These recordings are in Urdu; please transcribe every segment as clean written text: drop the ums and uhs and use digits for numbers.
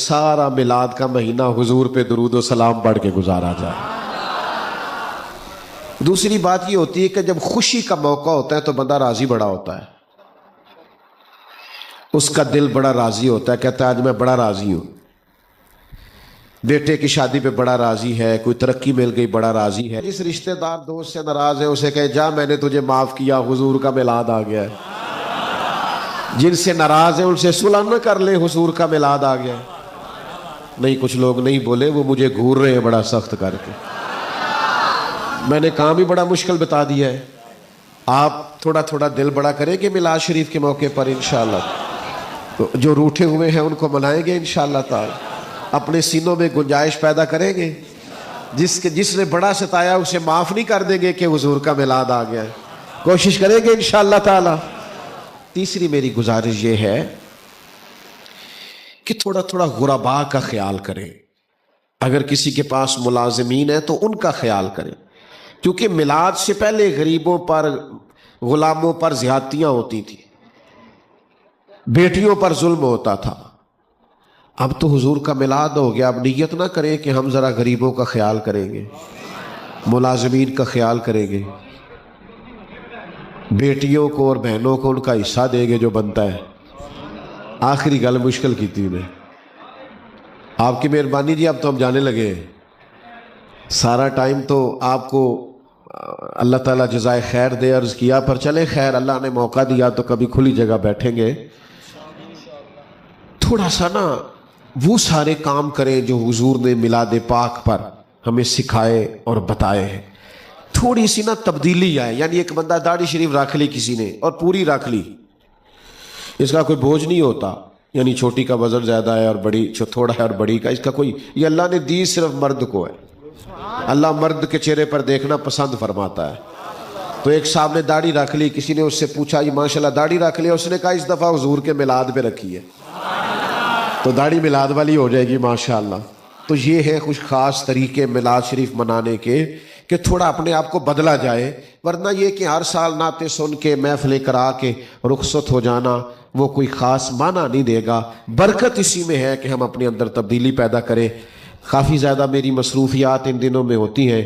سارا میلاد کا مہینہ حضور پہ درود و سلام پڑھ کے گزارا جائے۔ دوسری بات یہ ہوتی ہے کہ جب خوشی کا موقع ہوتا ہے تو بندہ راضی بڑا ہوتا ہے، اس کا دل بڑا راضی ہوتا ہے، کہتا ہے آج میں بڑا راضی ہوں۔ بیٹے کی شادی پہ بڑا راضی ہے، کوئی ترقی مل گئی بڑا راضی ہے۔ جس رشتہ دار دوست سے ناراض ہے اسے کہے جا میں نے تجھے معاف کیا، حضور کا میلاد آ گیا ہے۔ جن سے ناراض ہیں ان سے صلح نہ کر لے، حضور کا میلاد آ گیا ہے۔ نہیں، کچھ لوگ نہیں بولے، وہ مجھے گھور رہے ہیں بڑا سخت کر کے۔ میں نے کام ہی بڑا مشکل بتا دیا ہے۔ آپ تھوڑا تھوڑا دل بڑا کریں گے میلاد شریف کے موقع پر انشاءاللہ، جو روٹھے ہوئے ہیں ان کو منائیں گے انشاءاللہ تعالی، اپنے سینوں میں گنجائش پیدا کریں گے۔ جس نے بڑا ستایا اسے معاف نہیں کر دیں گے کہ حضور کا میلاد آ گیا ہے، کوشش کریں گے انشاءاللہ تعالی۔ تیسری میری گزارش یہ ہے کہ تھوڑا تھوڑا غرباء کا خیال کریں۔ اگر کسی کے پاس ملازمین ہیں تو ان کا خیال کریں، کیونکہ میلاد سے پہلے غریبوں پر، غلاموں پر زیادتیاں ہوتی تھی، بیٹیوں پر ظلم ہوتا تھا۔ اب تو حضور کا میلاد ہو گیا، اب نیت نہ کریں کہ ہم ذرا غریبوں کا خیال کریں گے، ملازمین کا خیال کریں گے، بیٹیوں کو اور بہنوں کو ان کا حصہ دیں گے جو بنتا ہے۔ آخری گل مشکل کی تھی انہیں۔ آپ کی مہربانی جی، اب تو ہم جانے لگے ہیں، سارا ٹائم تو آپ کو اللہ تعالیٰ جزائے خیر دے عرض کیا، پر چلے خیر، اللہ نے موقع دیا تو کبھی کھلی جگہ بیٹھیں گے۔ تھوڑا سا نا وہ سارے کام کریں جو حضور نے میلاد پاک پر ہمیں سکھائے اور بتائے ہیں۔ تھوڑی سی نا تبدیلی آئے، یعنی ایک بندہ داڑھی شریف رکھ لی کسی نے اور پوری رکھ لی، اس کا کوئی بوجھ نہیں ہوتا، یعنی چھوٹی کا وزن زیادہ ہے اور بڑی تھوڑا ہے اور بڑی کا، اس کا کوئی، یہ اللہ نے دی صرف مرد کو ہے۔ اللہ مرد کے چہرے پر دیکھنا پسند فرماتا ہے۔ تو ایک صاحب نے داڑھی رکھ لی، کسی نے اس سے پوچھا یہ ماشاءاللہ داڑھی رکھ لی، اس نے کہا اس دفعہ حضور کے میلاد پہ رکھی ہے، تو داڑھی میلاد والی ہو جائے گی ماشاءاللہ۔ تو یہ ہے کچھ خاص طریقے میلاد شریف منانے کے کہ تھوڑا اپنے آپ کو بدلا جائے، ورنہ یہ کہ ہر سال نعتیں سن کے محفلیں کرا کے رخصت ہو جانا وہ کوئی خاص معنی نہیں دے گا۔ برکت اسی میں ہے کہ ہم اپنے اندر تبدیلی پیدا کریں۔ کافی زیادہ میری مصروفیات ان دنوں میں ہوتی ہیں،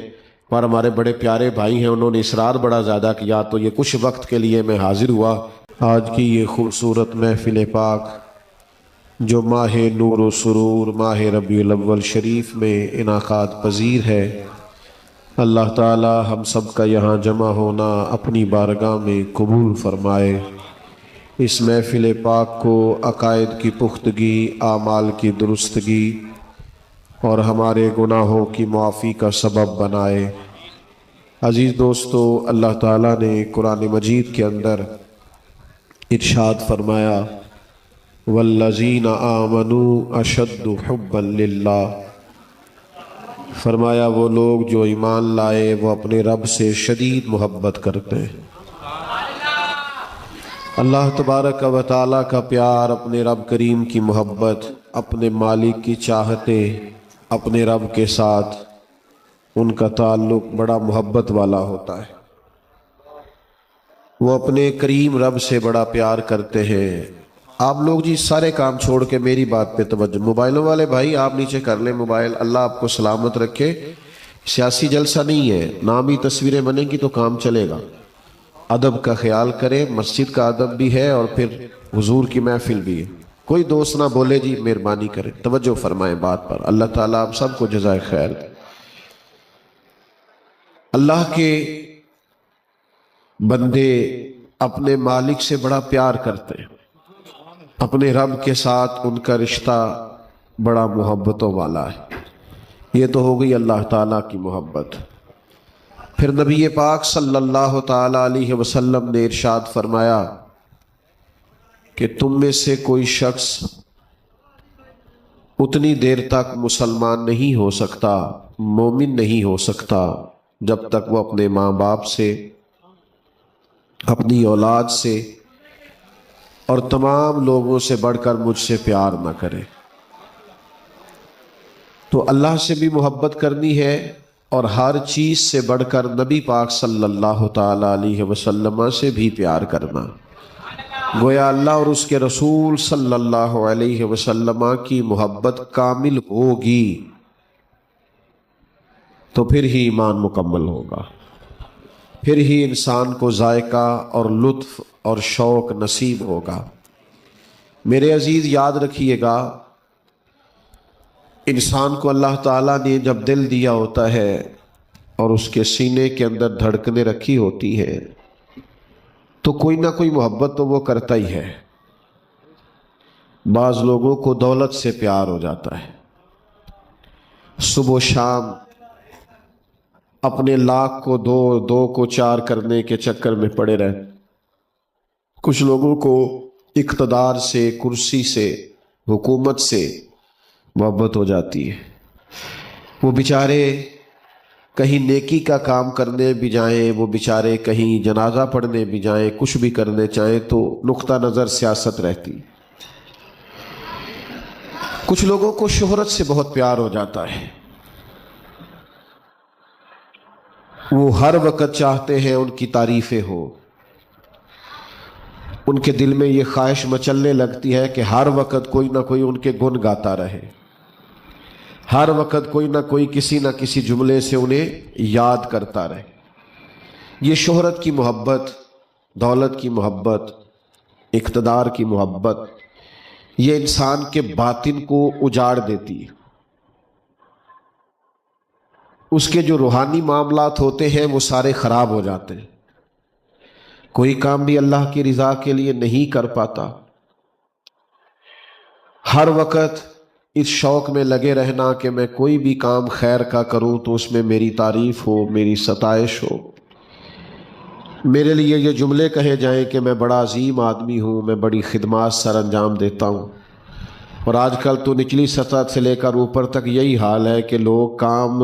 پر ہمارے بڑے پیارے بھائی ہیں، انہوں نے اصرار بڑا زیادہ کیا، تو یہ کچھ وقت کے لیے میں حاضر ہوا۔ آج کی یہ خوبصورت محفل پاک جو ماہ نور و سرور، ماہ ربیع الاول شریف میں انعقاد پذیر ہے، اللہ تعالی ہم سب کا یہاں جمع ہونا اپنی بارگاہ میں قبول فرمائے۔ اس محفل پاک کو عقائد کی پختگی، اعمال کی درستگی اور ہمارے گناہوں کی معافی کا سبب بنائے۔ عزیز دوستو، اللہ تعالیٰ نے قرآن مجید کے اندر ارشاد فرمایا والذین آمنوا اشد حبا للہ، فرمایا وہ لوگ جو ایمان لائے وہ اپنے رب سے شدید محبت کرتے ہیں۔ اللہ تبارک و تعالیٰ کا پیار، اپنے رب کریم کی محبت، اپنے مالک کی چاہتے، اپنے رب کے ساتھ ان کا تعلق بڑا محبت والا ہوتا ہے۔ وہ اپنے کریم رب سے بڑا پیار کرتے ہیں۔ آپ لوگ جی سارے کام چھوڑ کے میری بات پہ توجہ، موبائلوں والے بھائی آپ نیچے کر لیں موبائل، اللہ آپ کو سلامت رکھے۔ سیاسی جلسہ نہیں ہے، نامی تصویریں بنیں گی تو کام چلے گا۔ ادب کا خیال کریں، مسجد کا ادب بھی ہے اور پھر حضور کی محفل بھی ہے۔ کوئی دوست نہ بولے جی، مہربانی کریں توجہ فرمائیں بات پر۔ اللہ تعالیٰ آپ سب کو جزائے خیر۔ اللہ کے بندے اپنے مالک سے بڑا پیار کرتے ہیں، اپنے رب کے ساتھ ان کا رشتہ بڑا محبتوں والا ہے۔ یہ تو ہو گئی اللہ تعالیٰ کی محبت۔ پھر نبی پاک صلی اللہ تعالیٰ علیہ وسلم نے ارشاد فرمایا کہ تم میں سے کوئی شخص اتنی دیر تک مسلمان نہیں ہو سکتا، مومن نہیں ہو سکتا، جب تک وہ اپنے ماں باپ سے، اپنی اولاد سے اور تمام لوگوں سے بڑھ کر مجھ سے پیار نہ کرے۔ تو اللہ سے بھی محبت کرنی ہے اور ہر چیز سے بڑھ کر نبی پاک صلی اللہ تعالیٰ علیہ وسلم سے بھی پیار کرنا۔ گویا اللہ اور اس کے رسول صلی اللہ علیہ وسلم کی محبت کامل ہوگی تو پھر ہی ایمان مکمل ہوگا، پھر ہی انسان کو ذائقہ اور لطف اور شوق نصیب ہوگا۔ میرے عزیز یاد رکھیے گا، انسان کو اللہ تعالیٰ نے جب دل دیا ہوتا ہے اور اس کے سینے کے اندر دھڑکنیں رکھی ہوتی ہیں تو کوئی نہ کوئی محبت تو وہ کرتا ہی ہے۔ بعض لوگوں کو دولت سے پیار ہو جاتا ہے، صبح و شام اپنے لاکھ کو دو کو چار کرنے کے چکر میں پڑے رہے۔ کچھ لوگوں کو اقتدار سے، کرسی سے، حکومت سے محبت ہو جاتی ہے، وہ بیچارے کہیں نیکی کا کام کرنے بھی جائیں، وہ بیچارے کہیں جنازہ پڑھنے بھی جائیں، کچھ بھی کرنے چاہیں تو نقطہ نظر سیاست رہتی۔ کچھ لوگوں کو شہرت سے بہت پیار ہو جاتا ہے، وہ ہر وقت چاہتے ہیں ان کی تعریفیں ہو، ان کے دل میں یہ خواہش مچلنے لگتی ہے کہ ہر وقت کوئی نہ کوئی ان کے گن گاتا رہے، ہر وقت کوئی نہ کوئی کسی نہ کسی جملے سے انہیں یاد کرتا رہے۔ یہ شہرت کی محبت، دولت کی محبت، اقتدار کی محبت، یہ انسان کے باطن کو اجاڑ دیتی ہے۔ اس کے جو روحانی معاملات ہوتے ہیں وہ سارے خراب ہو جاتے ہیں، کوئی کام بھی اللہ کی رضا کے لیے نہیں کر پاتا، ہر وقت اس شوق میں لگے رہنا کہ میں کوئی بھی کام خیر کا کروں تو اس میں میری تعریف ہو، میری ستائش ہو، میرے لیے یہ جملے کہے جائیں کہ میں بڑا عظیم آدمی ہوں، میں بڑی خدمات سر انجام دیتا ہوں۔ اور آج کل تو نچلی سطح سے لے کر اوپر تک یہی حال ہے کہ لوگ کام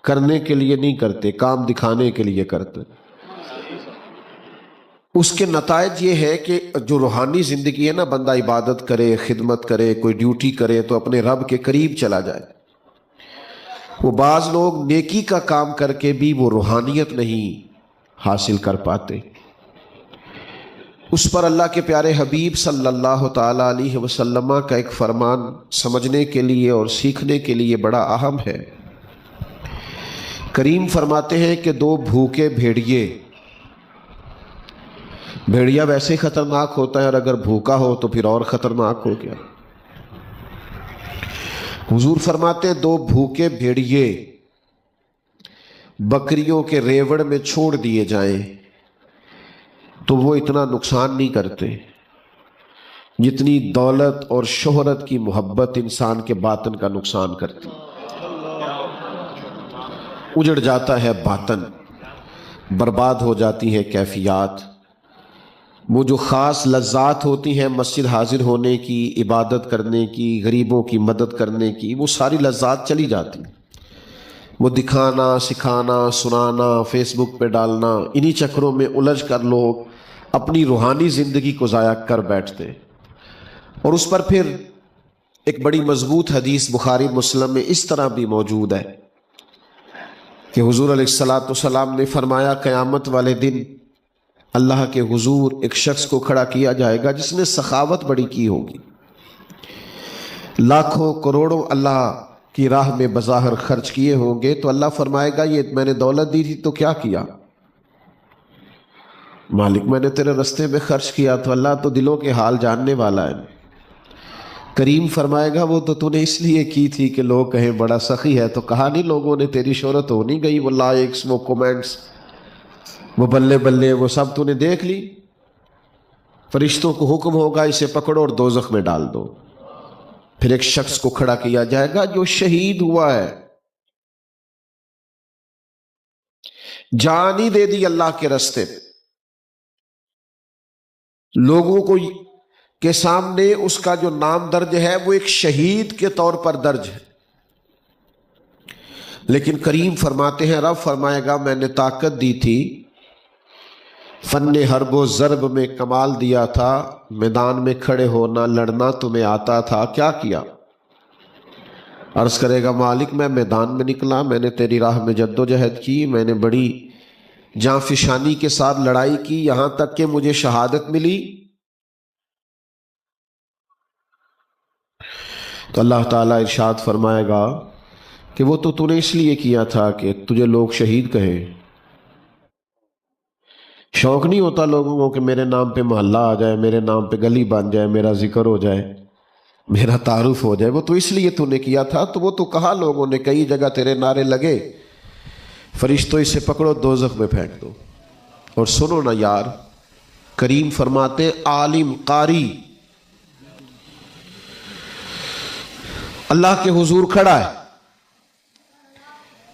کرنے کے لیے نہیں کرتے، کام دکھانے کے لیے کرتے۔ اس کے نتائج یہ ہے کہ جو روحانی زندگی ہے نا، بندہ عبادت کرے، خدمت کرے، کوئی ڈیوٹی کرے تو اپنے رب کے قریب چلا جائے۔ وہ بعض لوگ نیکی کا کام کر کے بھی وہ روحانیت نہیں حاصل کر پاتے۔ اس پر اللہ کے پیارے حبیب صلی اللہ تعالی علیہ وسلم کا ایک فرمان سمجھنے کے لیے اور سیکھنے کے لیے بڑا اہم ہے۔ کریم فرماتے ہیں کہ دو بھوکے بھیڑیا ویسے خطرناک ہوتا ہے اور اگر بھوکا ہو تو پھر اور خطرناک ہو گیا۔ حضور فرماتے ہیں دو بھوکے بھیڑیے بکریوں کے ریوڑ میں چھوڑ دیے جائیں تو وہ اتنا نقصان نہیں کرتے جتنی دولت اور شہرت کی محبت انسان کے باطن کا نقصان کرتی۔ اجڑ جاتا ہے باطن، برباد ہو جاتی ہے کیفیات، وہ جو خاص لذات ہوتی ہیں مسجد حاضر ہونے کی، عبادت کرنے کی، غریبوں کی مدد کرنے کی، وہ ساری لذات چلی جاتی۔ وہ دکھانا، سکھانا، سنانا، فیس بک پہ ڈالنا، انہی چکروں میں الجھ کر لوگ اپنی روحانی زندگی کو ضائع کر بیٹھتے۔ اور اس پر پھر ایک بڑی مضبوط حدیث بخاری مسلم میں اس طرح بھی موجود ہے کہ حضور علیہ الصلوۃ والسلام نے فرمایا قیامت والے دن اللہ کے حضور ایک شخص کو کھڑا کیا جائے گا جس نے سخاوت بڑی کی ہوگی، لاکھوں کروڑوں اللہ کی راہ میں بظاہر خرچ کیے ہوں گے، تو اللہ فرمائے گا یہ میں نے دولت دی تھی تو کیا کیا؟ مالک میں نے تیرے رستے میں خرچ کیا۔ تو اللہ تو دلوں کے حال جاننے والا ہے۔ کریم فرمائے گا وہ تو تو نے اس لیے کی تھی کہ لوگ کہیں بڑا سخی ہے، تو کہا نہیں لوگوں نے تیری شہرت ہو نہیں گئی، وہ لائکس، وہ کومنٹس، وہ بلے بلے، وہ سب تو نے دیکھ لی۔ فرشتوں کو حکم ہوگا اسے پکڑو اور دوزخ میں ڈال دو۔ پھر ایک شخص کو کھڑا کیا جائے گا جو شہید ہوا ہے، جان ہی دے دی اللہ کے راستے میں، لوگوں کو کے سامنے اس کا جو نام درج ہے وہ ایک شہید کے طور پر درج ہے۔ لیکن کریم فرماتے ہیں، رب فرمائے گا میں نے طاقت دی تھی، فن حرب و ضرب میں کمال دیا تھا، میدان میں کھڑے ہونا لڑنا تمہیں آتا تھا، کیا کیا؟ عرض کرے گا مالک میں میدان میں نکلا، میں نے تیری راہ میں جد و جہد کی، میں نے بڑی جاں فشانی کے ساتھ لڑائی کی، یہاں تک کہ مجھے شہادت ملی، تو اللہ تعالیٰ ارشاد فرمائے گا کہ وہ تو نے اس لیے کیا تھا کہ تجھے لوگ شہید کہیں. شوق نہیں ہوتا لوگوں کو کہ میرے نام پہ محلہ آ جائے، میرے نام پہ گلی بن جائے، میرا ذکر ہو جائے، میرا تعارف ہو جائے. وہ تو اس لیے نے کیا تھا. تو وہ تو کہا لوگوں نے، کئی جگہ تیرے نعرے لگے، فرشتوں اسے پکڑو دوزخ میں پھینک دو. اور سنو نا یار، کریم فرماتے عالم قاری اللہ کے حضور کھڑا ہے،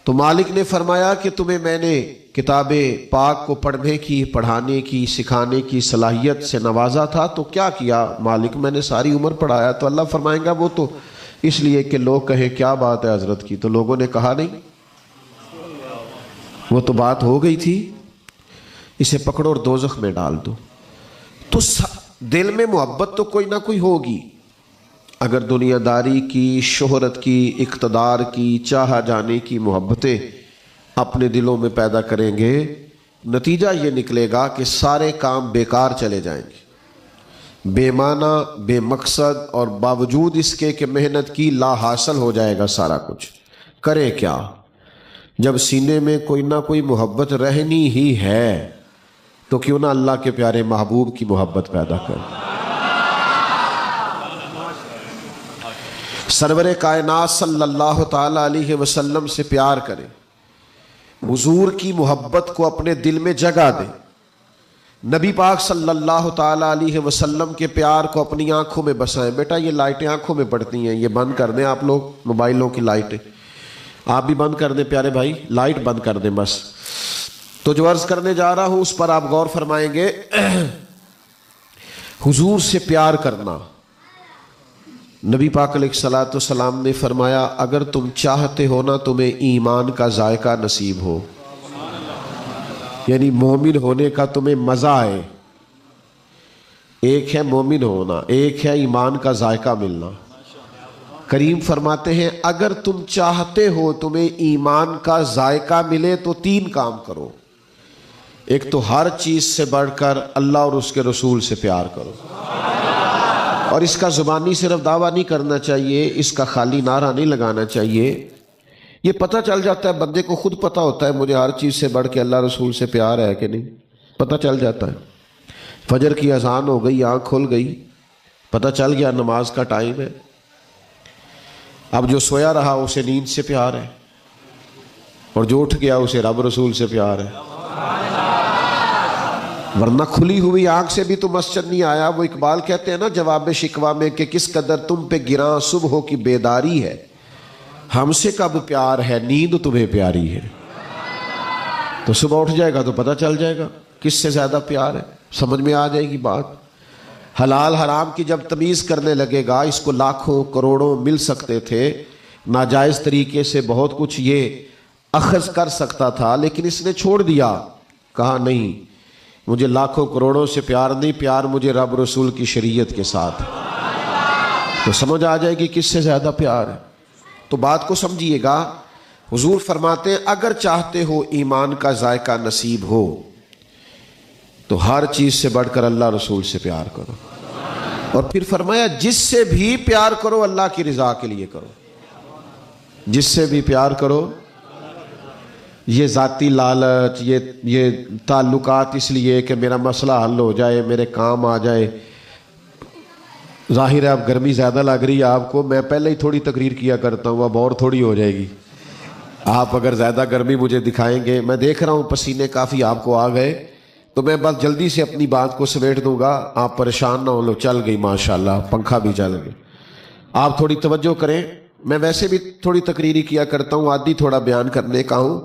تو مالک نے فرمایا کہ تمہیں میں نے کتاب پاک کو پڑھنے کی، پڑھانے کی، سکھانے کی صلاحیت سے نوازا تھا، تو کیا کیا مالک؟ میں نے ساری عمر پڑھایا. تو اللہ فرمائیں گا وہ تو اس لیے کہ لوگ کہیں کیا بات ہے حضرت کی. تو لوگوں نے کہا نہیں، وہ تو بات ہو گئی تھی، اسے پکڑو اور دوزخ میں ڈال دو. تو دل میں محبت تو کوئی نہ کوئی ہوگی. اگر دنیا داری کی، شہرت کی، اقتدار کی، چاہا جانے کی محبتیں اپنے دلوں میں پیدا کریں گے، نتیجہ یہ نکلے گا کہ سارے کام بیکار چلے جائیں گے، بے معنی، بے مقصد، اور باوجود اس کے کہ محنت کی لا حاصل ہو جائے گا سارا کچھ. کرے کیا جب سینے میں کوئی نہ کوئی محبت رہنی ہی ہے؟ تو کیوں نہ اللہ کے پیارے محبوب کی محبت پیدا کرے. سرور کائنات صلی اللہ تعالی علیہ وسلم سے پیار کریں، حضور کی محبت کو اپنے دل میں جگہ دیں، نبی پاک صلی اللہ تعالی علیہ وسلم کے پیار کو اپنی آنکھوں میں بسائیں. بیٹا یہ لائٹیں آنکھوں میں پڑتی ہیں، یہ بند کر دیں آپ لوگ، موبائلوں کی لائٹیں آپ بھی بند کر دیں پیارے بھائی، لائٹ بند کر دیں بس. تو جو عرض کرنے جا رہا ہوں اس پر آپ غور فرمائیں گے. حضور سے پیار کرنا، نبی پاک علیہ الصلوۃ والسلام نے فرمایا اگر تم چاہتے ہو نا تمہیں ایمان کا ذائقہ نصیب ہو، یعنی مومن ہونے کا تمہیں مزہ آئے. ایک ہے مومن ہونا، ایک ہے ایمان کا ذائقہ ملنا. کریم فرماتے ہیں اگر تم چاہتے ہو تمہیں ایمان کا ذائقہ ملے تو 3 کام کرو. ایک تو ہر چیز سے بڑھ کر اللہ اور اس کے رسول سے پیار کرو، اور اس کا زبانی صرف دعویٰ نہیں کرنا چاہیے، اس کا خالی نعرہ نہیں لگانا چاہیے. یہ پتہ چل جاتا ہے بندے کو، خود پتہ ہوتا ہے مجھے ہر چیز سے بڑھ کے اللہ رسول سے پیار ہے کہ نہیں، پتہ چل جاتا ہے. فجر کی اذان ہو گئی، آنکھ کھل گئی، پتہ چل گیا نماز کا ٹائم ہے. اب جو سویا رہا اسے نیند سے پیار ہے، اور جو اٹھ گیا اسے رب رسول سے پیار ہے. ورنہ کھلی ہوئی آنکھ سے بھی تو مسجد نہیں آیا. وہ اقبال کہتے ہیں نا جواب شکوہ میں کہ کس قدر تم پہ گراں صبح کی بیداری ہے، ہم سے کب پیار ہے نیند تمہیں پیاری ہے. تو صبح اٹھ جائے گا تو پتہ چل جائے گا کس سے زیادہ پیار ہے، سمجھ میں آ جائے گی بات. حلال حرام کی جب تمیز کرنے لگے گا، اس کو لاکھوں کروڑوں مل سکتے تھے، ناجائز طریقے سے بہت کچھ یہ اخذ کر سکتا تھا، لیکن اس نے چھوڑ دیا. کہا نہیں، مجھے لاکھوں کروڑوں سے پیار نہیں، پیار مجھے رب رسول کی شریعت کے ساتھ. تو سمجھ آ جائے گی کس سے زیادہ پیار ہے. تو بات کو سمجھیے گا. حضور فرماتے ہیں اگر چاہتے ہو ایمان کا ذائقہ نصیب ہو تو ہر چیز سے بڑھ کر اللہ رسول سے پیار کرو. اور پھر فرمایا جس سے بھی پیار کرو اللہ کی رضا کے لیے کرو. جس سے بھی پیار کرو، یہ ذاتی لالچ، یہ تعلقات اس لیے کہ میرا مسئلہ حل ہو جائے، میرے کام آ جائے. ظاہر ہے اب گرمی زیادہ لگ رہی ہے آپ کو، میں پہلے ہی تھوڑی تقریر کیا کرتا ہوں، اب اور تھوڑی ہو جائے گی. آپ اگر زیادہ گرمی مجھے دکھائیں گے، میں دیکھ رہا ہوں پسینے کافی آپ کو آ گئے، تو میں بس جلدی سے اپنی بات کو سمیٹ دوں گا. آپ پریشان نہ ہو. لو چل گئی ماشاءاللہ، پنکھا بھی چل گئی. آپ تھوڑی توجہ کریں. میں ویسے بھی تھوڑی تقریری کیا کرتا ہوں، عادی تھوڑا بیان کرنے کا ہوں،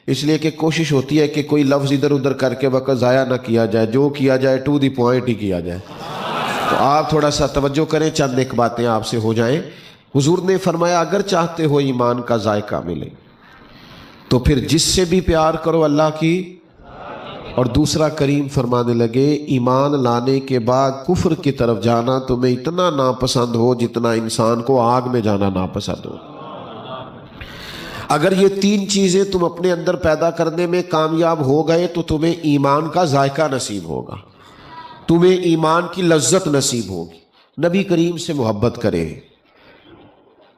اس لیے کہ کوشش ہوتی ہے کہ کوئی لفظ ادھر ادھر کر کے وقت ضائع نہ کیا جائے، جو کیا جائے ٹو دی پوائنٹ ہی کیا جائے. تو آپ تھوڑا سا توجہ کریں، چند ایک باتیں آپ سے ہو جائیں. حضور نے فرمایا اگر چاہتے ہو ایمان کا ذائقہ ملے تو پھر جس سے بھی پیار کرو اللہ کی. اور دوسرا کریم فرمانے لگے ایمان لانے کے بعد کفر کی طرف جانا تمہیں اتنا ناپسند ہو جتنا انسان کو آگ میں جانا ناپسند ہو. اگر یہ 3 چیزیں تم اپنے اندر پیدا کرنے میں کامیاب ہو گئے تو تمہیں ایمان کا ذائقہ نصیب ہوگا، تمہیں ایمان کی لذت نصیب ہوگی. نبی کریم سے محبت کریں،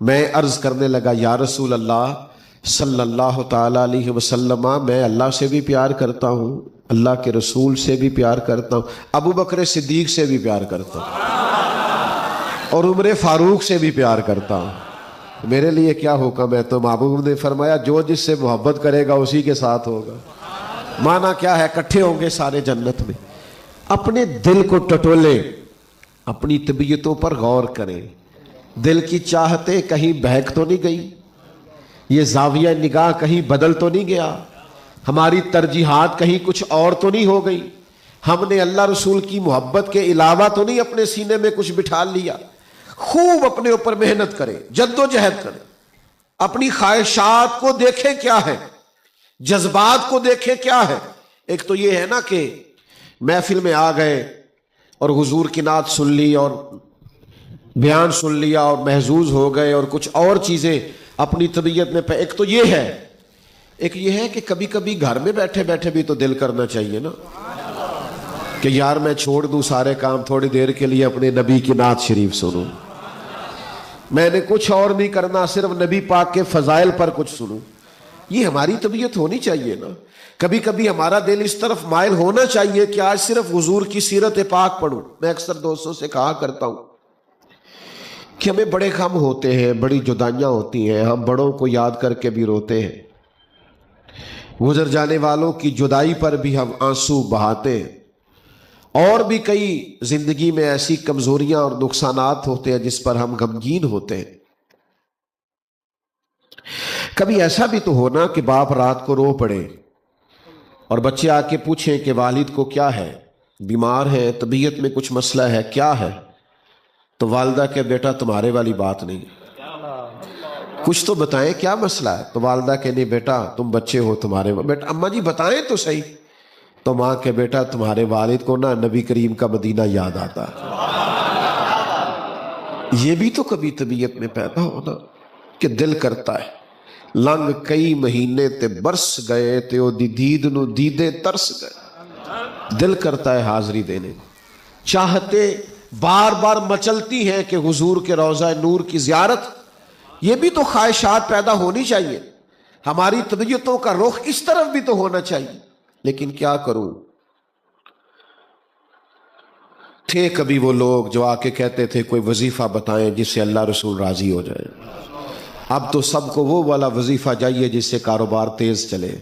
میں عرض کرنے لگا یا رسول اللہ صلی اللہ تعالی علیہ وسلم، میں اللہ سے بھی پیار کرتا ہوں، اللہ کے رسول سے بھی پیار کرتا ہوں، ابو بکر صدیق سے بھی پیار کرتا ہوں، اور عمر فاروق سے بھی پیار کرتا ہوں، میرے لیے کیا حکم ہے؟ تو محبوب نے فرمایا جو جس سے محبت کرے گا اسی کے ساتھ ہوگا۔ معنی کیا ہے؟ اکٹھے ہوں گے سارے جنت میں۔ اپنے دل کو ٹٹولے، اپنی طبیعتوں پر غور کریں، دل کی چاہتیں کہیں بہک تو نہیں گئی؟ یہ زاویہ نگاہ کہیں بدل تو نہیں گیا؟ ہماری ترجیحات کہیں کچھ اور تو نہیں ہو گئی؟ ہم نے اللہ رسول کی محبت کے علاوہ تو نہیں اپنے سینے میں کچھ بٹھا لیا؟ خوب اپنے اوپر محنت کریں، جد و جہد کریں، اپنی خواہشات کو دیکھیں کیا ہے، جذبات کو دیکھیں کیا ہے۔ ایک تو یہ ہے نا کہ محفل میں آ گئے اور حضور کی نعت سن لی اور بیان سن لیا اور محظوظ ہو گئے اور کچھ اور چیزیں اپنی طبیعت میں ایک تو یہ ہے، ایک یہ ہے کہ کبھی کبھی گھر میں بیٹھے بیٹھے بھی تو دل کرنا چاہیے نا کہ یار میں چھوڑ دوں سارے کام، تھوڑی دیر کے لیے اپنے نبی کی نعت شریف سنوں، میں نے کچھ اور نہیں کرنا، صرف نبی پاک کے فضائل پر کچھ سنوں۔ یہ ہماری طبیعت ہونی چاہیے نا۔ کبھی کبھی ہمارا دل اس طرف مائل ہونا چاہیے کہ آج صرف حضور کی سیرت پاک پڑھوں۔ میں اکثر دوستوں سے کہا کرتا ہوں کہ ہمیں بڑے غم ہوتے ہیں، بڑی جدائیاں ہوتی ہیں، ہم بڑوں کو یاد کر کے بھی روتے ہیں، گزر جانے والوں کی جدائی پر بھی ہم آنسو بہاتے ہیں، اور بھی کئی زندگی میں ایسی کمزوریاں اور نقصانات ہوتے ہیں جس پر ہم غمگین ہوتے ہیں۔ کبھی ایسا بھی تو ہونا کہ باپ رات کو رو پڑے اور بچے آ کے پوچھیں کہ والد کو کیا ہے، بیمار ہے، طبیعت میں کچھ مسئلہ ہے، کیا ہے؟ تو والدہ کہ بیٹا تمہارے والی بات نہیں، کچھ تو بتائیں کیا مسئلہ ہے؟ تو والدہ کہ نہیں بیٹا تم بچے ہو، تمہارے بیٹا اماں جی بتائیں تو صحیح۔ تو ماں کہ بیٹا تمہارے والد کو نا نبی کریم کا مدینہ یاد آتا ہے۔ یہ بھی تو کبھی طبیعت میں پیدا ہونا کہ دل کرتا ہے لنگ کئی مہینے تے برس گئے تے او دی دید نو دیدے ترس گئے، دل کرتا ہے حاضری دینے کو، چاہتے بار بار مچلتی ہیں کہ حضور کے روضہ نور کی زیارت۔ یہ بھی تو خواہشات پیدا ہونی چاہیے، ہماری طبیعتوں کا رخ اس طرف بھی تو ہونا چاہیے، لیکن کیا کروں؟ تھے کبھی وہ لوگ جو آ کے کہتے تھے کوئی وظیفہ بتائیں جس سے اللہ رسول راضی ہو جائے، اب تو سب کو وہ والا وظیفہ چاہیے جس سے کاروبار تیز چلے،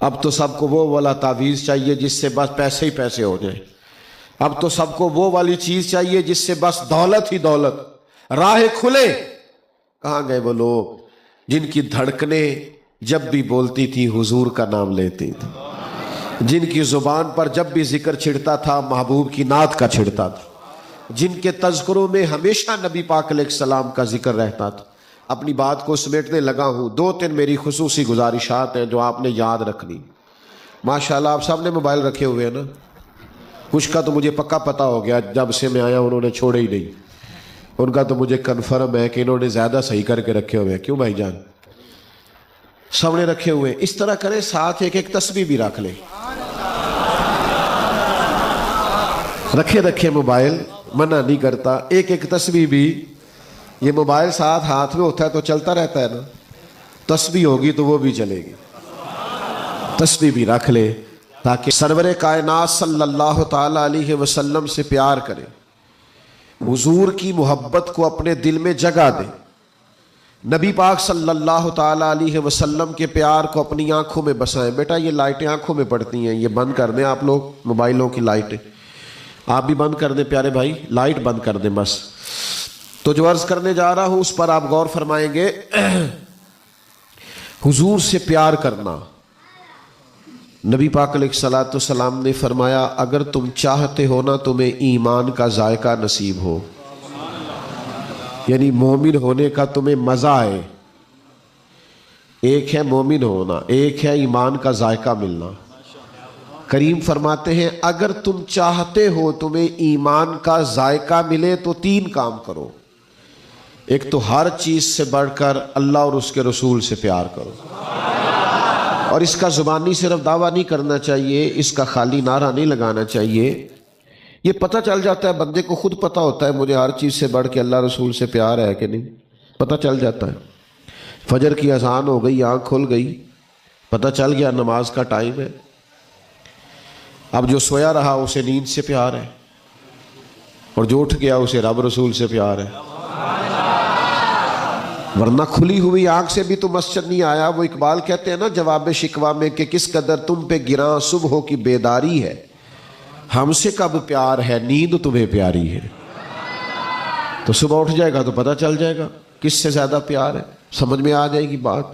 اب تو سب کو وہ والا تعویذ چاہیے جس سے بس پیسے ہی پیسے ہو جائیں، اب تو سب کو وہ والی چیز چاہیے جس سے بس دولت ہی دولت، راہ کھلے۔ کہاں گئے وہ لوگ جن کی دھڑکنیں جب بھی بولتی تھی حضور کا نام لیتی تھی، جن کی زبان پر جب بھی ذکر چھڑتا تھا محبوب کی نعت کا چھڑتا تھا، جن کے تذکروں میں ہمیشہ نبی پاک علیہ السلام کا ذکر رہتا تھا۔ اپنی بات کو سمیٹنے لگا ہوں، 2-3 میری خصوصی گزارشات ہیں جو آپ نے یاد رکھنی۔ ماشاءاللہ آپ سب نے موبائل رکھے ہوئے ہیں نا، کچھ کا تو مجھے پکا پتا ہو گیا جب سے میں آیا انہوں نے چھوڑے ہی نہیں، ان کا تو مجھے کنفرم ہے کہ انہوں نے زیادہ صحیح کر کے رکھے ہوئے ہیں۔ کیوں بھائی جان؟ سب نے رکھے ہوئے، اس طرح کریں ساتھ ایک ایک تسبیح بھی رکھ لیں، رکھے موبائل، منع نہیں کرتا، ایک ایک تسبیح بھی۔ یہ موبائل ساتھ ہاتھ میں ہوتا ہے تو چلتا رہتا ہے نا، تسبیح ہوگی تو وہ بھی چلے گی، تسبیح بھی رکھ لے تاکہ سرور کائنات صلی اللہ تعالی علیہ وسلم سے پیار کرے، حضور کی محبت کو اپنے دل میں جگہ دے، نبی پاک صلی اللہ تعالی علیہ وسلم کے پیار کو اپنی آنکھوں میں بسائیں۔ بیٹا یہ لائٹیں آنکھوں میں پڑتی ہیں، یہ بند کر دیں آپ لوگ موبائلوں کی لائٹیں، آپ بھی بند کر دیں پیارے بھائی، لائٹ بند کر دیں بس۔ تو جو عرض کرنے جا رہا ہوں اس پر آپ غور فرمائیں گے۔ حضور سے پیار کرنا، نبی پاک علیہ السلام نے فرمایا اگر تم چاہتے ہو نا تمہیں ایمان کا ذائقہ نصیب ہو، یعنی مومن ہونے کا تمہیں مزہ آئے، ایک ہے مومن ہونا، ایک ہے ایمان کا ذائقہ ملنا۔ کریم فرماتے ہیں اگر تم چاہتے ہو تمہیں ایمان کا ذائقہ ملے تو 3 کام کرو۔ ایک تو ہر چیز سے بڑھ کر اللہ اور اس کے رسول سے پیار کرو، اور اس کا زبانی صرف دعویٰ نہیں کرنا چاہیے، اس کا خالی نعرہ نہیں لگانا چاہیے، یہ پتہ چل جاتا ہے بندے کو، خود پتہ ہوتا ہے مجھے ہر چیز سے بڑھ کے اللہ رسول سے پیار ہے کہ نہیں۔ پتہ چل جاتا ہے. فجر کی اذان ہو گئی، آنکھ کھل گئی، پتہ چل گیا نماز کا ٹائم ہے. اب جو سویا رہا اسے نیند سے پیار ہے، اور جو اٹھ گیا اسے رب رسول سے پیار ہے. ورنہ کھلی ہوئی آنکھ سے بھی تو مسجد نہیں آیا. وہ اقبال کہتے ہیں نا جواب شکوہ میں کہ کس قدر تم پہ گراں صبحوں کی بیداری ہے، ہم سے کب پیار ہے نیند تمہیں پیاری ہے. تو صبح اٹھ جائے گا تو پتہ چل جائے گا کس سے زیادہ پیار ہے، سمجھ میں آ جائے گی بات.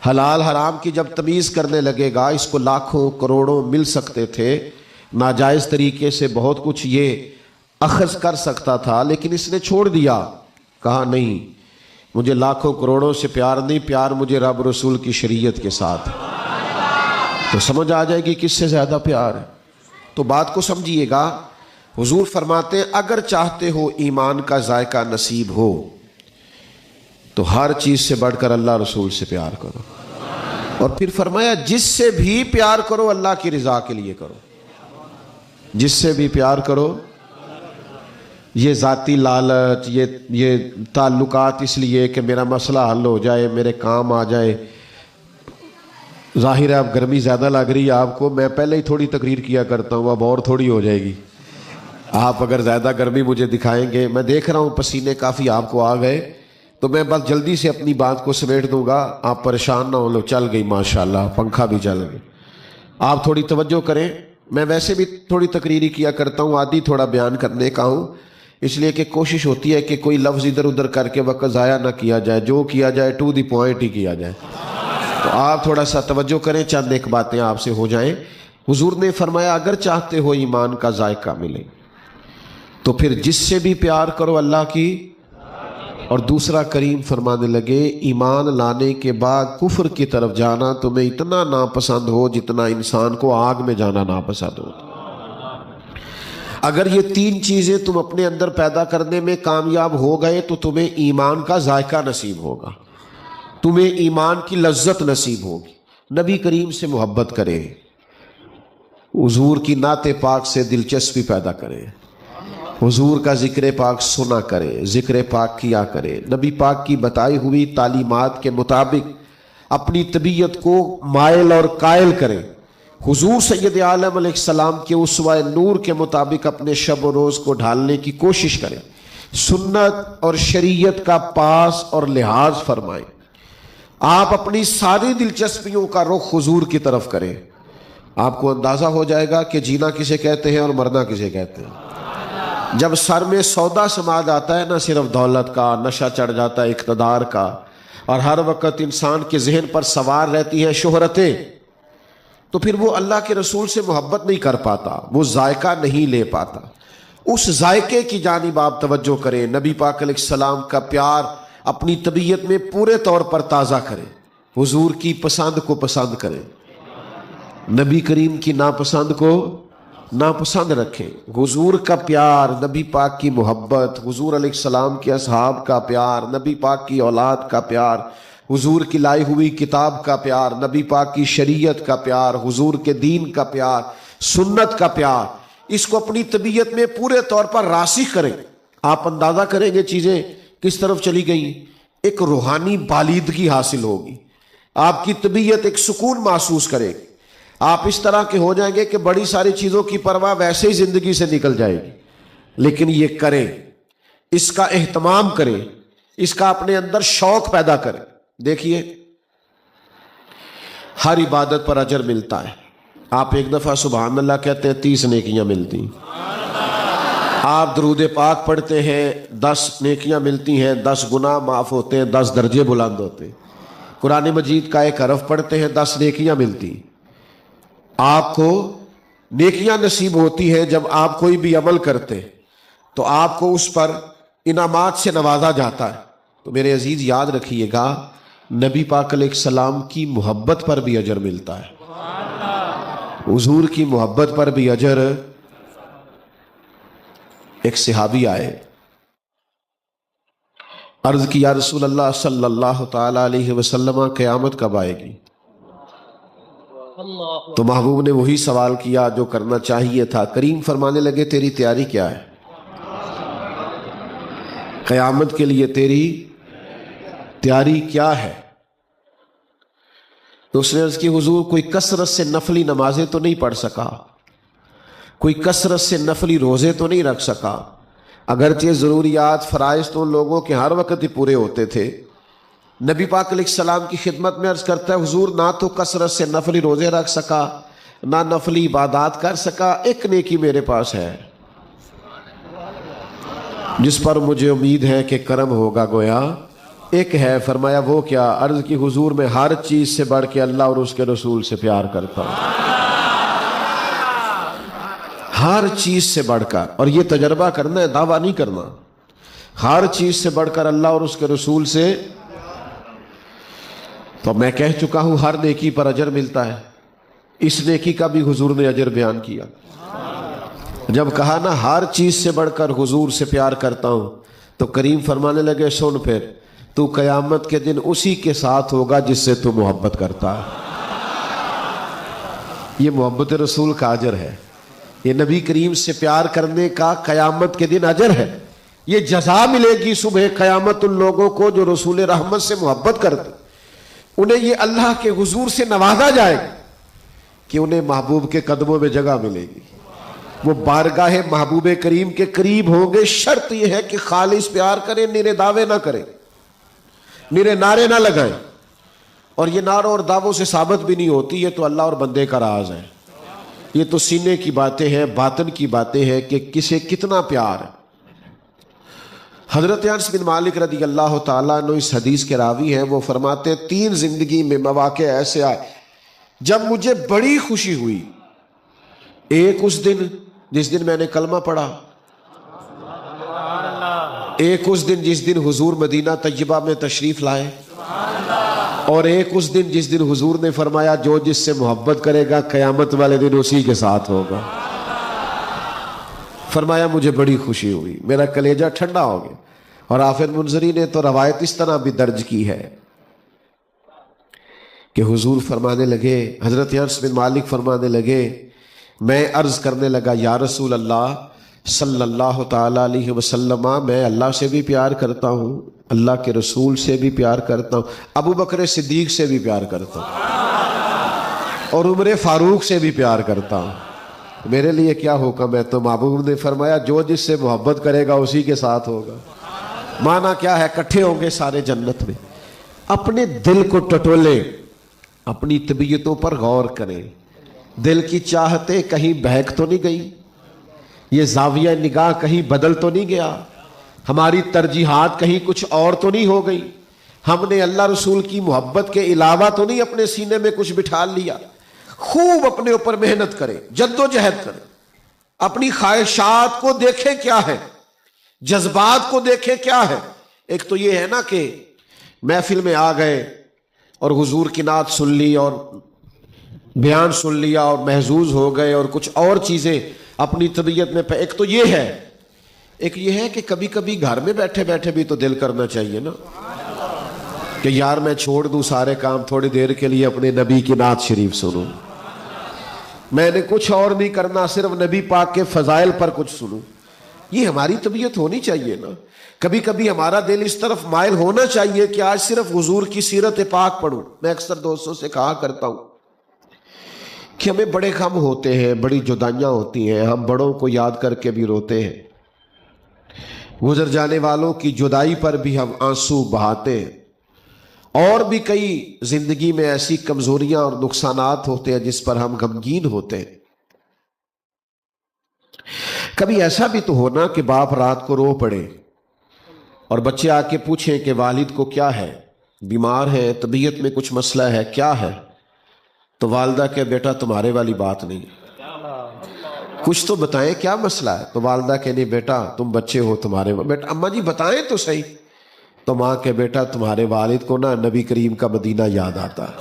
حلال حرام کی جب تمیز کرنے لگے گا، اس کو لاکھوں کروڑوں مل سکتے تھے، ناجائز طریقے سے بہت کچھ یہ اخذ کر سکتا تھا، لیکن اس نے چھوڑ دیا. کہا نہیں، مجھے لاکھوں کروڑوں سے پیار نہیں، پیار مجھے رب رسول کی شریعت کے ساتھ. تو سمجھ آ جائے گی کس سے زیادہ پیار ہے. تو بات کو سمجھیے گا. حضور فرماتے ہیں اگر چاہتے ہو ایمان کا ذائقہ نصیب ہو تو ہر چیز سے بڑھ کر اللہ رسول سے پیار کرو. اور پھر فرمایا جس سے بھی پیار کرو اللہ کی رضا کے لیے کرو. جس سے بھی پیار کرو، یہ ذاتی لالچ، یہ تعلقات اس لیے کہ میرا مسئلہ حل ہو جائے، میرے کام آ جائے. ظاہر ہے اب گرمی زیادہ لگ رہی ہے آپ کو، میں پہلے ہی تھوڑی تقریر کیا کرتا ہوں، اب اور تھوڑی ہو جائے گی. آپ اگر زیادہ گرمی مجھے دکھائیں گے، میں دیکھ رہا ہوں پسینے کافی آپ کو آ گئے، تو میں بس جلدی سے اپنی بات کو سمیٹ دوں گا، آپ پریشان نہ ہو. لو چل گئی ماشاءاللہ، پنکھا بھی چل گئی. آپ تھوڑی توجہ کریں. میں ویسے بھی تھوڑی تقریری کیا کرتا ہوں، عادی تھوڑا بیان کرنے کا ہوں، اس لیے کہ کوشش ہوتی ہے کہ کوئی لفظ ادھر ادھر کر کے وقت ضائع نہ کیا جائے، جو کیا جائے ٹو دی پوائنٹ ہی کیا جائے. تو آپ تھوڑا سا توجہ کریں، چند ایک باتیں آپ سے ہو جائیں. حضور نے فرمایا اگر چاہتے ہو ایمان کا ذائقہ ملے تو پھر جس سے بھی پیار کرو اللہ کی. اور دوسرا کریم فرمانے لگے ایمان لانے کے بعد کفر کی طرف جانا تمہیں اتنا ناپسند ہو جتنا انسان کو آگ میں جانا ناپسند ہو. اگر یہ تین چیزیں تم اپنے اندر پیدا کرنے میں کامیاب ہو گئے تو تمہیں ایمان کا ذائقہ نصیب ہوگا، تمہیں ایمان کی لذت نصیب ہوگی. نبی کریم سے محبت کریں، حضور کی نعت پاک سے دلچسپی پیدا کریں، حضور کا ذکر پاک سنا کریں، ذکر پاک کیا کریں، نبی پاک کی بتائی ہوئی تعلیمات کے مطابق اپنی طبیعت کو مائل اور قائل کریں. حضور سید عالم علیہ السلام کے اسوہ نور کے مطابق اپنے شب و روز کو ڈھالنے کی کوشش کریں. سنت اور شریعت کا پاس اور لحاظ فرمائیں. آپ اپنی ساری دلچسپیوں کا رخ حضور کی طرف کریں. آپ کو اندازہ ہو جائے گا کہ جینا کسے کہتے ہیں اور مرنا کسے کہتے ہیں. جب سر میں سودا سما جاتا ہے، نہ صرف دولت کا، نشہ چڑھ جاتا ہے اقتدار کا، اور ہر وقت انسان کے ذہن پر سوار رہتی ہیں شہرتیں، تو پھر وہ اللہ کے رسول سے محبت نہیں کر پاتا، وہ ذائقہ نہیں لے پاتا. اس ذائقے کی جانب آپ توجہ کریں. نبی پاک علیہ السلام کا پیار اپنی طبیعت میں پورے طور پر تازہ کریں. حضور کی پسند کو پسند کریں، نبی کریم کی ناپسند کو ناپسند رکھیں. حضور کا پیار، نبی پاک کی محبت، حضور علیہ السلام کے اصحاب کا پیار، نبی پاک کی اولاد کا پیار، حضور کی لائی ہوئی کتاب کا پیار، نبی پاک کی شریعت کا پیار، حضور کے دین کا پیار، سنت کا پیار، اس کو اپنی طبیعت میں پورے طور پر راسخ کریں. آپ اندازہ کریں گے چیزیں کس طرف چلی گئیں. ایک روحانی بالیدگی حاصل ہوگی، آپ کی طبیعت ایک سکون محسوس کرے گی. آپ اس طرح کے ہو جائیں گے کہ بڑی ساری چیزوں کی پرواہ ویسے ہی زندگی سے نکل جائے گی. لیکن یہ کریں، اس کا اہتمام کریں، اس کا اپنے اندر شوق پیدا کریں. دیکھیے ہر عبادت پر اجر ملتا ہے. آپ ایک دفعہ سبحان اللہ کہتے ہیں 30 نیکیاں ملتی ہیں. آپ درود پاک پڑھتے ہیں 10 نیکیاں ملتی ہیں، 10 گناہ معاف ہوتے ہیں، 10 درجے بلند ہوتے ہیں. قرآن مجید کا ایک حرف پڑھتے ہیں 10 نیکیاں ملتی ہیں. آپ کو نیکیاں نصیب ہوتی ہے جب آپ کوئی بھی عمل کرتے تو آپ کو اس پر انعامات سے نوازا جاتا ہے. تو میرے عزیز یاد رکھیے گا نبی پاک علیہ السلام کی محبت پر بھی اجر ملتا ہے، حضور کی محبت پر بھی اجر. ایک صحابی آئے، عرض کی یا رسول اللہ صلی اللہ تعالی علیہ وسلم قیامت کب آئے گی؟ تو محبوب نے وہی سوال کیا جو کرنا چاہیے تھا. کریم فرمانے لگے تیری تیاری کیا ہے؟ قیامت کے لیے تیری تیاری کیا ہے؟ تو اس نے عرض کی حضور کوئی کثرت سے نفلی نمازیں تو نہیں پڑھ سکا، کوئی کثرت سے نفلی روزے تو نہیں رکھ سکا، اگرچہ ضروریات فرائض تو ان لوگوں کے ہر وقت ہی پورے ہوتے تھے۔ نبی پاک علیہ السلام کی خدمت میں عرض کرتا ہے حضور نہ تو کثرت سے نفلی روزے رکھ سکا، نہ نفلی عبادات کر سکا، ایک نیکی میرے پاس ہے جس پر مجھے امید ہے کہ کرم ہوگا، گویا ایک ہے۔ فرمایا وہ کیا؟ عرض کی حضور میں ہر چیز سے بڑھ کے اللہ اور اس کے رسول سے پیار کرتا ہوں، ہر چیز سے بڑھ کر، اور یہ تجربہ کرنا ہے، دعویٰ نہیں کرنا، ہر چیز سے بڑھ کر اللہ اور اس کے رسول سے۔ تو میں کہہ چکا ہوں ہر نیکی پر اجر ملتا ہے، اس نیکی کا بھی حضور نے اجر بیان کیا۔ جب کہا نا ہر چیز سے بڑھ کر حضور سے پیار کرتا ہوں، تو کریم فرمانے لگے سن پھر تو قیامت کے دن اسی کے ساتھ ہوگا جس سے تو محبت کرتا ہے۔ یہ محبت رسول کا اجر ہے، یہ نبی کریم سے پیار کرنے کا قیامت کے دن اجر ہے۔ یہ جزا ملے گی صبح قیامت ان لوگوں کو جو رسول رحمت سے محبت کرتے، انہیں یہ اللہ کے حضور سے نوازا جائے گا کہ انہیں محبوب کے قدموں میں جگہ ملے گی، وہ بارگاہ محبوب کریم کے قریب ہوں گے۔ شرط یہ ہے کہ خالص پیار کریں، نرے دعوے نہ کریں، نرے نعرے نہ لگائیں، اور یہ نعروں اور دعووں سے ثابت بھی نہیں ہوتی، یہ تو اللہ اور بندے کا راز ہے، یہ تو سینے کی باتیں ہیں، باطن کی باتیں ہیں کہ کسے کتنا پیار ہے۔ حضرت انس بن مالک رضی اللہ تعالیٰ عنہ اس حدیث کے راوی ہیں، وہ فرماتے ہیں 3 زندگی میں مواقع ایسے آئے جب مجھے بڑی خوشی ہوئی۔ ایک اس دن جس دن میں نے کلمہ پڑھا، ایک اس دن جس دن حضور مدینہ طیبہ میں تشریف لائے، اور ایک اس دن جس دن حضور نے فرمایا جو جس سے محبت کرے گا قیامت والے دن اسی کے ساتھ ہوگا۔ فرمایا مجھے بڑی خوشی ہوئی، میرا کلیجہ ٹھنڈا ہو گیا۔ اور حافظ منذری نے تو روایت اس طرح بھی درج کی ہے کہ حضور فرمانے لگے، حضرت انس بن مالک فرمانے لگے، میں عرض کرنے لگا یا رسول اللہ صلی اللہ تعالیٰ علیہ وسلم، میں اللہ سے بھی پیار کرتا ہوں، اللہ کے رسول سے بھی پیار کرتا ہوں، ابو بکر صدیق سے بھی پیار کرتا ہوں، اور عمر فاروق سے بھی پیار کرتا ہوں، میرے لیے کیا حکم ہے؟ تو محبوب نے فرمایا جو جس سے محبت کرے گا اسی کے ساتھ ہوگا۔ معنی کیا ہے؟ کٹھے ہوں گے سارے جنت میں۔ اپنے دل کو ٹٹولے، اپنی طبیعتوں پر غور کریں، دل کی چاہتیں کہیں بہک تو نہیں گئی، یہ زاویہ نگاہ کہیں بدل تو نہیں گیا، ہماری ترجیحات کہیں کچھ اور تو نہیں ہو گئی، ہم نے اللہ رسول کی محبت کے علاوہ تو نہیں اپنے سینے میں کچھ بٹھا لیا۔ خوب اپنے اوپر محنت کریں، جد و جہد کریں، اپنی خواہشات کو دیکھیں کیا ہے، جذبات کو دیکھیں کیا ہے۔ ایک تو یہ ہے نا کہ محفل میں آ گئے اور حضور کی نعت سن لی اور بیان سن لیا اور محظوظ ہو گئے اور کچھ اور چیزیں اپنی طبیعت میں ایک تو یہ ہے، ایک یہ ہے کہ کبھی کبھی گھر میں بیٹھے بیٹھے بھی تو دل کرنا چاہیے نا کہ یار میں چھوڑ دوں سارے کام، تھوڑی دیر کے لیے اپنے نبی کی نعت شریف سنوں، میں نے کچھ اور نہیں کرنا، صرف نبی پاک کے فضائل پر کچھ سنوں۔ یہ ہماری طبیعت ہونی چاہیے نا۔ کبھی کبھی ہمارا دل اس طرف مائل ہونا چاہیے کہ آج صرف حضور کی سیرت پاک پڑھوں۔ میں اکثر دوستوں سے کہا کرتا ہوں کہ ہمیں بڑے غم ہوتے ہیں، بڑی جدائیاں ہوتی ہیں، ہم بڑوں کو یاد کر کے بھی روتے ہیں، گزر جانے والوں کی جدائی پر بھی ہم آنسو بہاتے ہیں، اور بھی کئی زندگی میں ایسی کمزوریاں اور نقصانات ہوتے ہیں جس پر ہم غمگین ہوتے ہیں۔ کبھی ایسا بھی تو ہونا کہ باپ رات کو رو پڑے اور بچے آ کے پوچھیں کہ والد کو کیا ہے، بیمار ہے، طبیعت میں کچھ مسئلہ ہے، کیا ہے؟ تو والدہ کہ بیٹا تمہارے والی بات نہیں، کچھ تو بتائیں کیا مسئلہ ہے؟ تو والدہ کہ نہیں بیٹا تم بچے ہو، تمہارے بیٹا اماں جی بتائیں تو صحیح۔ تو ماں کہ بیٹا تمہارے والد کو نا نبی کریم کا مدینہ یاد آتا ہے۔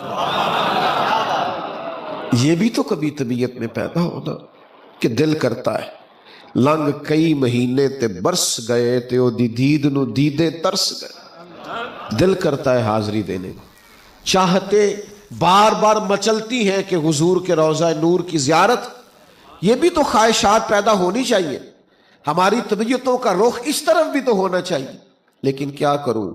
یہ بھی تو کبھی طبیعت میں پیدا ہونا کہ دل کرتا ہے لنگ کئی مہینے تے برس گئے تے او دی دید نو دیدے ترس گئے، دل کرتا ہے حاضری دینے کو، چاہتے بار بار مچلتی ہیں کہ حضور کے روضہ نور کی زیارت۔ یہ بھی تو خواہشات پیدا ہونی چاہیے، ہماری طبیعتوں کا رخ اس طرف بھی تو ہونا چاہیے، لیکن کیا کروں؟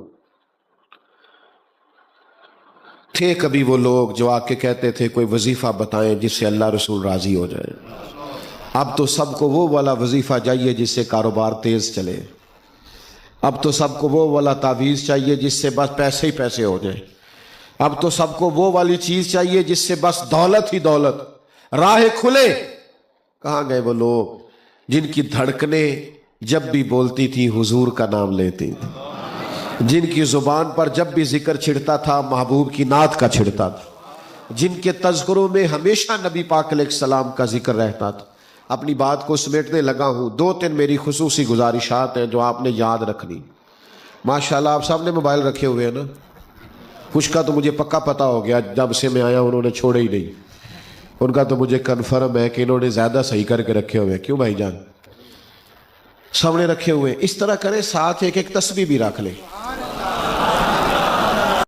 تھے کبھی وہ لوگ جو آ کے کہتے تھے کوئی وظیفہ بتائیں جس سے اللہ رسول راضی ہو جائے. اب تو سب کو وہ والا وظیفہ چاہیے جس سے کاروبار تیز چلے. اب تو سب کو وہ والا تعویذ چاہیے جس سے بس پیسے ہی پیسے ہو جائیں. اب تو سب کو وہ والی چیز چاہیے جس سے بس دولت ہی دولت راہ کھلے. کہاں گئے وہ لوگ جن کی دھڑکنیں جب بھی بولتی تھی حضور کا نام لیتی تھی, جن کی زبان پر جب بھی ذکر چھڑتا تھا محبوب کی نعت کا چھڑتا تھا, جن کے تذکروں میں ہمیشہ نبی پاک علیہ السلام کا ذکر رہتا تھا. اپنی بات کو سمیٹنے لگا ہوں. 2-3 میری خصوصی گزارشات ہیں جو آپ نے یاد رکھنی. ماشاءاللہ آپ سب نے موبائل رکھے ہوئے ہیں نا. کچھ کا تو مجھے پکا پتا ہو گیا جب سے میں آیا انہوں نے چھوڑے ہی نہیں. ان کا تو مجھے کنفرم ہے کہ انہوں نے زیادہ صحیح کر کے رکھے ہوئے. کیوں بھائی جان؟ سامنے رکھے ہوئے. اس طرح کریں ساتھ ایک تسبیح بھی رکھ لیں.